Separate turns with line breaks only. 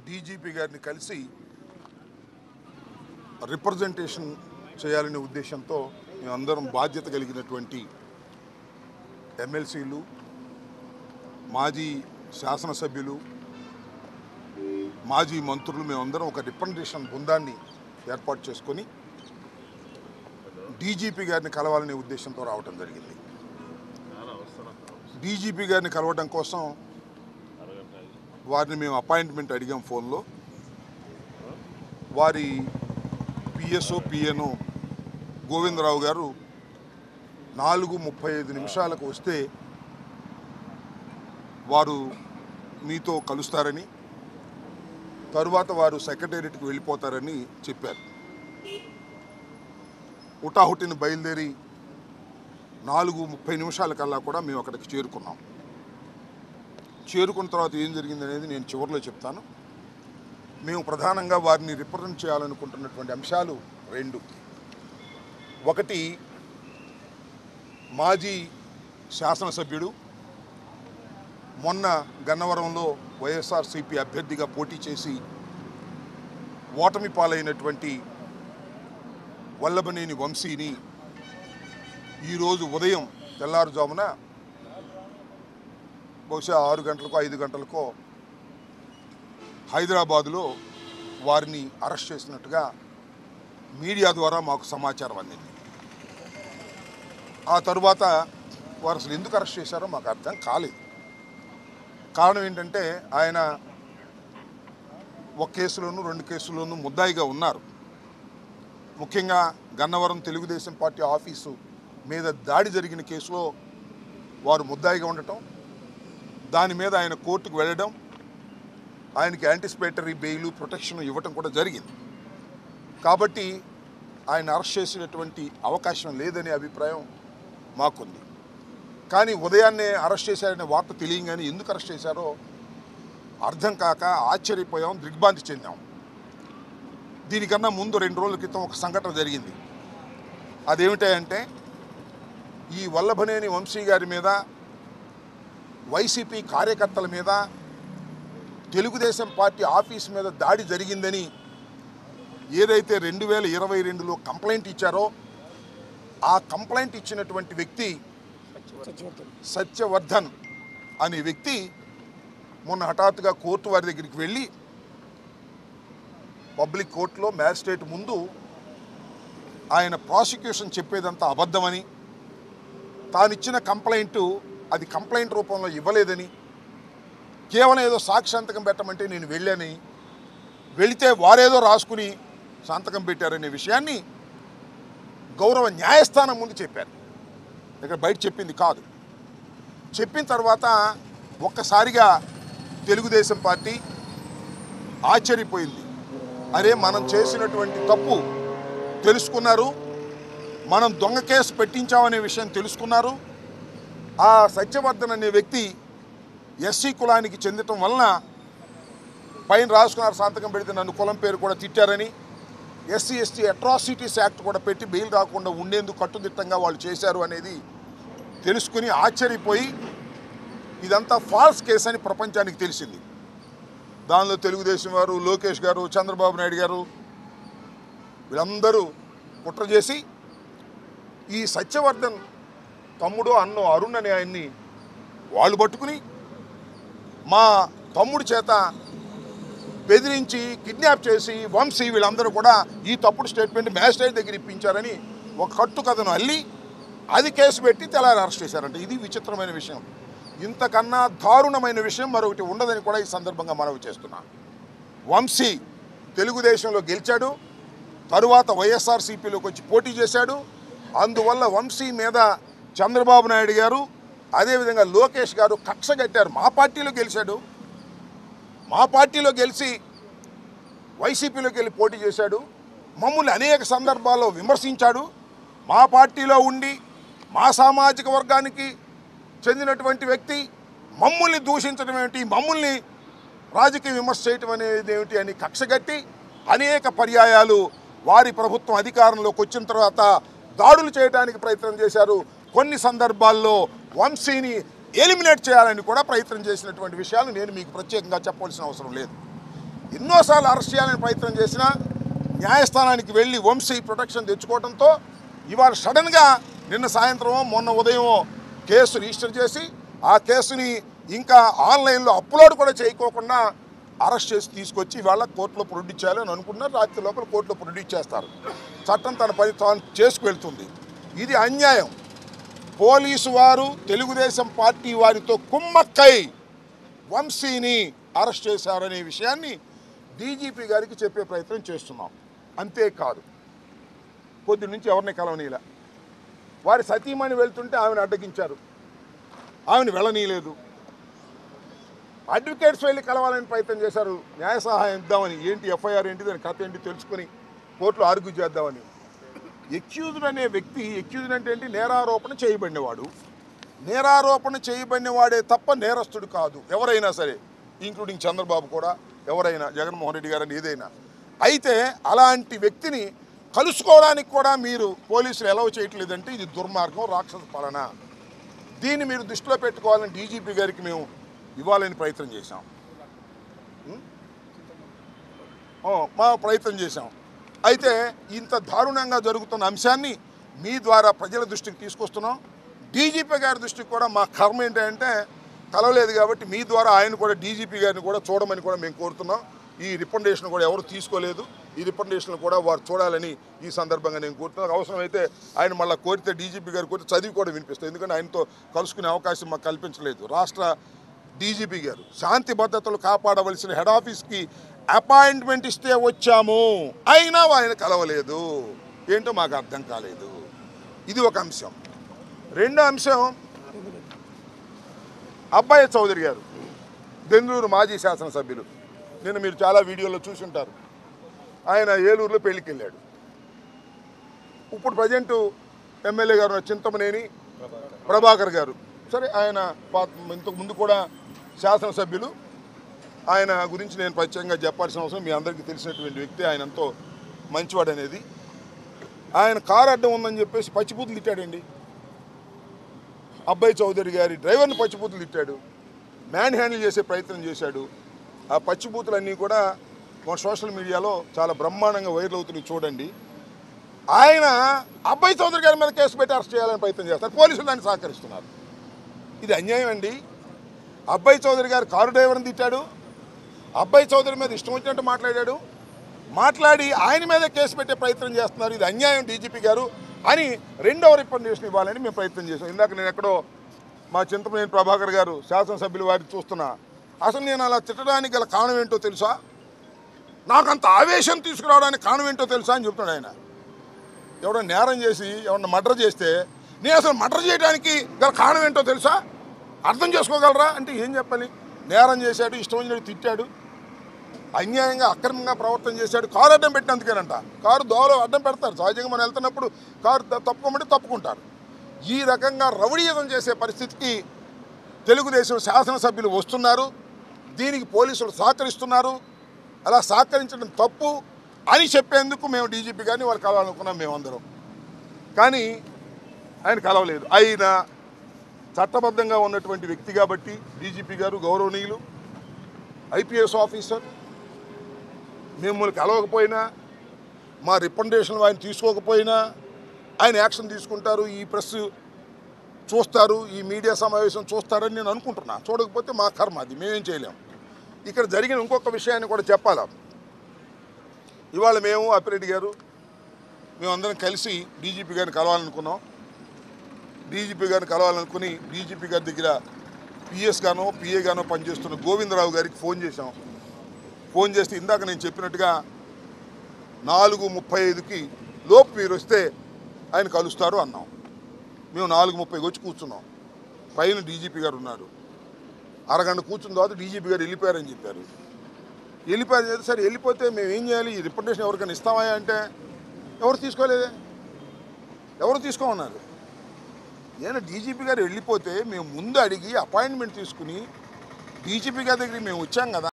DGP గారిని కలిసి representation చేయాలనే ఉద్దేశంతో మేమందరం బాధ్యత కలిగినటువంటి ఎమ్మెల్సీలు, మాజీ శాసనసభ్యులు, మాజీ మంత్రులు మేమందరం ఒక రిప్రజెంటేషన్ బృందాన్ని ఏర్పాటు చేసుకొని డీజీపీ గారిని కలవాలనే ఉద్దేశంతో రావడం జరిగింది. డీజీపీ గారిని కలవడం కోసం వారిని మేము అపాయింట్మెంట్ అడిగాం ఫోన్లో. వారి పిఎస్ఓ పిఎన్ఓ గోవిందరావు గారు 4:35 వస్తే వారు మీతో కలుస్తారని, తరువాత వారు సెక్రటేరియట్కి వెళ్ళిపోతారని చెప్పారు. హుటాహుటిని బయలుదేరి 4:30 కూడా మేము అక్కడికి చేరుకున్నాం. చేరుకున్న తర్వాత ఏం జరిగింది అనేది నేను చివరిలో చెప్తాను. మేము ప్రధానంగా వారిని రిప్రజెంట్ చేయాలనుకుంటున్నటువంటి అంశాలు 2. ఒకటి, మాజీ శాసనసభ్యుడు, మొన్న గన్నవరంలో వైఎస్ఆర్సీపీ అభ్యర్థిగా పోటీ చేసి ఓటమి పాలైనటువంటి వల్లభనేని వంశీని ఈరోజు ఉదయం తెల్లారుజామున బహుశా 6 గంటలకో 5 గంటలకో హైదరాబాదులో వారిని అరెస్ట్ చేసినట్టుగా మీడియా ద్వారా మాకు సమాచారం అందింది. ఆ తరువాత వారు అసలు ఎందుకు అరెస్ట్ చేశారో మాకు అర్థం కాలేదు. కారణం ఏంటంటే ఆయన ఒక కేసులోనూ 2 కేసుల్లోనూ ముద్దాయిగా ఉన్నారు. ముఖ్యంగా గన్నవరం తెలుగుదేశం పార్టీ ఆఫీసు మీద దాడి జరిగిన కేసులో వారు ముద్దాయిగా ఉండటం, దాని మీద ఆయన కోర్టుకు వెళ్ళడం, ఆయనకి యాంటిసిపేటరీ బెయిల్ ప్రొటెక్షన్ ఇవ్వటం కూడా జరిగింది. కాబట్టి ఆయన అరెస్ట్ చేసినటువంటి అవకాశం లేదనే అభిప్రాయం మాకుంది. కానీ ఉదయాన్నే అరెస్ట్ చేశారనే వార్త తెలియగానే ఎందుకు అరెస్ట్ చేశారో అర్థం కాక ఆశ్చర్యపోయాం, దిగ్భ్రాంతి చెందాం. దీనికన్నా ముందు 2 రోజుల క్రితం ఒక సంఘటన జరిగింది. అదేమిటంటే ఈ వల్లభనేని వంశీ గారి మీద, వైసీపీ కార్యకర్తల మీద, తెలుగుదేశం పార్టీ ఆఫీస్ మీద దాడి జరిగిందని ఏదైతే 2022లో కంప్లైంట్ ఇచ్చారో ఆ కంప్లైంట్ ఇచ్చినటువంటి వ్యక్తి సత్యవర్ధన్ అనే వ్యక్తి మొన్న హఠాత్తుగా కోర్టు వారి దగ్గరికి వెళ్ళి పబ్లిక్ కోర్టులో మ్యాజిస్ట్రేట్ ముందు ఆయన ప్రాసిక్యూషన్ చెప్పేదంతా అబద్ధమని, తానిచ్చిన కంప్లైంట్ అది కంప్లైంట్ రూపంలో ఇవ్వలేదని, కేవలం ఏదో సాక్షి సంతకం పెట్టమంటే నేను వెళ్ళాని, వెళితే వారేదో రాసుకుని సంతకం పెట్టారనే విషయాన్ని గౌరవ న్యాయస్థానం ముందు చెప్పారు. ఇక్కడ బయట చెప్పింది కాదు. చెప్పిన తర్వాత ఒక్కసారిగా తెలుగుదేశం పార్టీ ఆశ్చర్యపోయింది. అరే, మనం చేసినటువంటి తప్పు తెలుసుకున్నారు, మనం దొంగ కేసు పెట్టించామనే విషయం తెలుసుకున్నారు. ఆ సత్యవర్ధన్ అనే వ్యక్తి ఎస్సీ కులానికి చెందటం వలన పైన రాసుకున్నారు, సంతకం పెడితే నన్ను కులం పేరు కూడా తిట్టారని, ఎస్సీ ఎస్టీ అట్రాసిటీస్ యాక్ట్ కూడా పెట్టి బెయిల్ రాకుండా ఉండేందుకు కట్టుదిట్టంగా వాళ్ళు చేశారు అనేది తెలుసుకుని ఆశ్చర్యపోయి ఇదంతా ఫాల్స్ కేసు అని ప్రపంచానికి తెలిసింది. దానిలో తెలుగుదేశం వారు, లోకేష్ గారు, చంద్రబాబు నాయుడు గారు వీళ్ళందరూ కుట్ర చేసి ఈ సత్యవర్ధన్ తమ్ముడు అన్నో అరుణ్ అనే ఆయన్ని వాళ్ళు పట్టుకుని మా తమ్ముడి చేత బెదిరించి కిడ్నాప్ చేసి వంశీ వీళ్ళందరూ కూడా ఈ తప్పుడు స్టేట్మెంట్ మ్యాజిస్ట్రేట్ దగ్గర ఇప్పించారని ఒక కట్టు కథను అల్లి అది కేసు పెట్టి తెల్లారి అరెస్ట్ చేశారంట. ఇది విచిత్రమైన విషయం. ఇంతకన్నా దారుణమైన విషయం మరొకటి ఉండదని కూడా ఈ సందర్భంగా మనవి చేస్తున్నాను. వంశీ తెలుగుదేశంలో గెలిచాడు, తరువాత వైఎస్ఆర్సీపీలోకి వచ్చి పోటీ చేశాడు. అందువల్ల వంశీ మీద చంద్రబాబు నాయుడు గారు అదేవిధంగా లోకేష్ గారు కక్ష కట్టారు. మా పార్టీలో గెలిచాడు, మా పార్టీలో గెలిచి వైసీపీలోకి వెళ్ళి పోటీ చేశాడు, మమ్మల్ని అనేక సందర్భాల్లో విమర్శించాడు. మా పార్టీలో ఉండి మా సామాజిక వర్గానికి చెందినటువంటి వ్యక్తి మమ్మల్ని దూషించడం ఏమిటి, మమ్మల్ని రాజకీయ విమర్శ చేయటం అనేది ఏమిటి అని కక్షగట్టి అనేక పర్యాయాలు వారి ప్రభుత్వం అధికారంలోకి వచ్చిన తర్వాత దాడులు చేయడానికి ప్రయత్నం చేశారు. కొన్ని సందర్భాల్లో వంశీని ఎలిమినేట్ చేయాలని కూడా ప్రయత్నం చేసినటువంటి విషయాలు నేను మీకు ప్రత్యేకంగా చెప్పవలసిన అవసరం లేదు. ఎన్నోసార్లు అరెస్ట్ చేయాలని ప్రయత్నం చేసినా న్యాయస్థానానికి వెళ్ళి వంశీ ప్రొటెక్షన్ తెచ్చుకోవడంతో ఇవాళ సడన్గా నిన్న సాయంత్రం మొన్న ఉదయం కేసు రిజిస్టర్ చేసి ఆ కేసుని ఇంకా ఆన్లైన్లో అప్లోడ్ కూడా చేయకోకుండా అరెస్ట్ చేసి తీసుకొచ్చి ఇవాళ కోర్టులో ప్రొడ్యూస్ చేయాలని అనుకున్నారు. రాత్రి లోపల కోర్టులో ప్రొడ్యూస్ చేస్తారు. చట్టం తన పని తాను చేసుకువెళ్తుంది. ఇది అన్యాయం. పోలీసు వారు తెలుగుదేశం పార్టీ వారితో కుమ్మక్కై వంశీని అరెస్ట్ చేశారనే విషయాన్ని డీజీపీ గారికి చెప్పే ప్రయత్నం చేస్తున్నాం. అంతేకాదు, పొద్దు నుంచి ఎవరిని కలవనీలా. వారి సతీమణి వెళ్తుంటే ఆమెను అడ్డగించారు, ఆమెను వెళ్ళనీయలేదు. అడ్వకేట్స్ వెళ్ళి కలవాలని ప్రయత్నం చేశారు, న్యాయ సహాయం ఇద్దామని. ఏంటి ఎఫ్ఐఆర్ ఏంటి, దాని కథ ఏంటి తెలుసుకొని కోర్టులో ఆర్గ్యూ చేద్దామని. ఎక్యూజ్డ్ అనే వ్యక్తి, ఎక్యూజ్డ్ అంటే ఏంటి, నేరారోపణ చేయబడినవాడు. నేరారోపణ చేయబడినవాడే తప్ప నేరస్తుడు కాదు ఎవరైనా సరే, ఇంక్లూడింగ్ చంద్రబాబు కూడా, ఎవరైనా, జగన్మోహన్ రెడ్డి గారని ఏదైనా. అయితే అలాంటి వ్యక్తిని కలుసుకోవడానికి కూడా మీరు పోలీసులు ఎలవ్ చేయట్లేదంటే ఇది దుర్మార్గం, రాక్షస పాలన. దీన్ని మీరు దృష్టిలో పెట్టుకోవాలని డీజీపీ గారికి మేము ఇవ్వాలని ప్రయత్నం చేశాం. మా ప్రయత్నం చేశాం. అయితే ఇంత దారుణంగా జరుగుతున్న అంశాన్ని మీ ద్వారా ప్రజల దృష్టికి తీసుకొస్తున్నాం. డీజీపీ గారి దృష్టికి కూడా మా కర్మ ఏంటంటే కలవలేదు కాబట్టి మీ ద్వారా ఆయన కూడా డీజీపీ గారిని కూడా చూడమని కూడా మేము కోరుతున్నాం. ఈ రికమెండేషన్ కూడా ఎవరు తీసుకోలేదు. ఈ రికమెండేషన్ కూడా వారు చూడాలని ఈ సందర్భంగా నేను కోరుతున్నాను. అవసరమైతే ఆయన మళ్ళీ కోరితే డీజీపీ గారు కోరితే చదివి కూడా వినిపిస్తాం. ఎందుకంటే ఆయనతో కలుసుకునే అవకాశం మాకు కల్పించలేదు. రాష్ట్ర డీజీపీ గారు శాంతి భద్రతలు కాపాడవలసిన హెడ్ ఆఫీస్కి అపాయింట్మెంట్ ఇస్తే వచ్చాము, అయినా ఆయన కలవలేదు. ఏంటో మాకు అర్థం కాలేదు. ఇది ఒక అంశం. రెండో అంశం, అబ్బాయి చౌదరి గారు బెంగళూరు మాజీ శాసనసభ్యులు. నేను మీరు చాలా వీడియోలో చూసుంటారు. ఆయన ఏలూరులో పెళ్లికి వెళ్ళాడు. ఇప్పుడు ప్రజెంటు ఎమ్మెల్యే గారు చింతమనేని ప్రభాకర్ గారు, సరే ఆయన ఇంతకు ముందు కూడా శాసనసభ్యులు. ఆయన గురించి నేను ప్రత్యేకంగా చెప్పాల్సిన అవసరం, మీ అందరికీ తెలిసినటువంటి వ్యక్తి. ఆయన ఎంతో మంచివాడు అనేది. ఆయన కారు అడ్డం ఉందని చెప్పేసి పచ్చిబూతులు తిట్టాడండి. అబ్బాయి చౌదరి గారి డ్రైవర్ని పచ్చిబూతులు తిట్టాడు, మ్యాన్ హ్యాండిల్ చేసే ప్రయత్నం చేశాడు. ఆ పచ్చిబూతులన్నీ కూడా మన సోషల్ మీడియాలో చాలా బ్రహ్మాండంగా వైరల్ అవుతున్నాయి, చూడండి. ఆయన అబ్బాయి చౌదరి గారి మీద కేసు పెట్టి అరెస్ట్ చేయాలని ప్రయత్నం చేస్తారు, పోలీసులు దాన్ని సహకరిస్తున్నారు. ఇది అన్యాయం అండి. అబ్బాయి చౌదరి గారు కారు డ్రైవర్ని తిట్టాడు, అబ్బాయి చౌదరి మీద ఇష్టం వచ్చినట్టు మాట్లాడాడు, మాట్లాడి ఆయన మీద కేసు పెట్టే ప్రయత్నం చేస్తున్నారు. ఇది అన్యాయం డీజీపీ గారు అని రెండవ రికమెండేషన్ ఇవ్వాలని మేము ప్రయత్నం చేసాం. ఇందాక నేను ఎక్కడో మా చింతమనేని ప్రభాకర్ గారు శాసనసభ్యులు వారిని చూస్తున్నా. అసలు నేను అలా తిట్టడానికి గల కారణం ఏంటో తెలుసా, నాకు అంత ఆవేశం తీసుకురావడానికి కారణం ఏంటో తెలుసా అని చెప్తున్నాడు ఆయన. ఎవడో నేరం చేసి ఎవరన్నా మర్డర్ చేస్తే నేను అసలు మర్డర్ చేయడానికి గల కారణం ఏంటో తెలుసా, అర్థం చేసుకోగలరా అంటే ఏం చెప్పాలి. నేరం చేశాడు, ఇష్టం వచ్చినట్టు తిట్టాడు, అన్యాయంగా అక్రమంగా ప్రవర్తన చేశాడు. కారు అడ్డం పెట్టినందుకేనంట. కారు దోవలో అడ్డం పెడతారు, సహజంగా మనం వెళ్తున్నప్పుడు కారు తప్పుకోమంటే తప్పుకుంటారు. ఈ రకంగా రౌడీయుధం చేసే పరిస్థితికి తెలుగుదేశం శాసనసభ్యులు వస్తున్నారు. దీనికి పోలీసులు సహకరిస్తున్నారు. అలా సహకరించడం తప్పు అని చెప్పేందుకు మేము డీజీపీ గారిని వాళ్ళు కలవాలనుకున్నాం మేమందరం. కానీ ఆయన కలవలేదు. అయినా చట్టబద్ధంగా ఉన్నటువంటి వ్యక్తి కాబట్టి డీజీపీ గారు గౌరవనీయులు, ఐపీఎస్ ఆఫీసర్, మిమ్మల్ని కలవకపోయినా, మా రికమెండేషన్ ఆయన తీసుకోకపోయినా ఆయన యాక్షన్ తీసుకుంటారు, ఈ ప్రెస్ చూస్తారు, ఈ మీడియా సమావేశం చూస్తారని నేను అనుకుంటున్నా. చూడకపోతే మా కర్మ, అది మేమేం చేయలేము. ఇక్కడ జరిగిన ఇంకొక విషయాన్ని కూడా చెప్పాలా. ఇవాళ మేము అప్పిరెడ్డి గారు మేమందరం కలిసి డీజీపీ గారిని కలవాలనుకున్నాం. డీజీపీ గారిని కలవాలనుకుని డీజీపీ గారి దగ్గర పిఎస్ గానో పిఏ గానో పనిచేస్తున్న గోవిందరావు గారికి ఫోన్ చేశాం. ఫోన్ చేస్తే ఇందాక నేను చెప్పినట్టుగా 4:35కి లోపు మీరు వస్తే ఆయన కలుస్తారు అన్నాం. మేము 4:30కి వచ్చి కూర్చున్నాం. పైన డీజీపీ గారు ఉన్నారు. అరగంట కూర్చున్న తర్వాత డీజీపీ గారు వెళ్ళిపోయారని చెప్పారు. వెళ్ళిపోయారు. సరే వెళ్ళిపోతే మేము ఏం చేయాలి, ఈ రికమెండేషన్ ఎవరికైనా ఇస్తామా అంటే ఎవరు తీసుకోలేదే, ఎవరు తీసుకోమన్నారు. నేను డీజీపీ గారు వెళ్ళిపోతే మేము ముందు అడిగి అపాయింట్మెంట్ తీసుకుని డీజీపీ గారి దగ్గరికి మేము వచ్చాం కదా.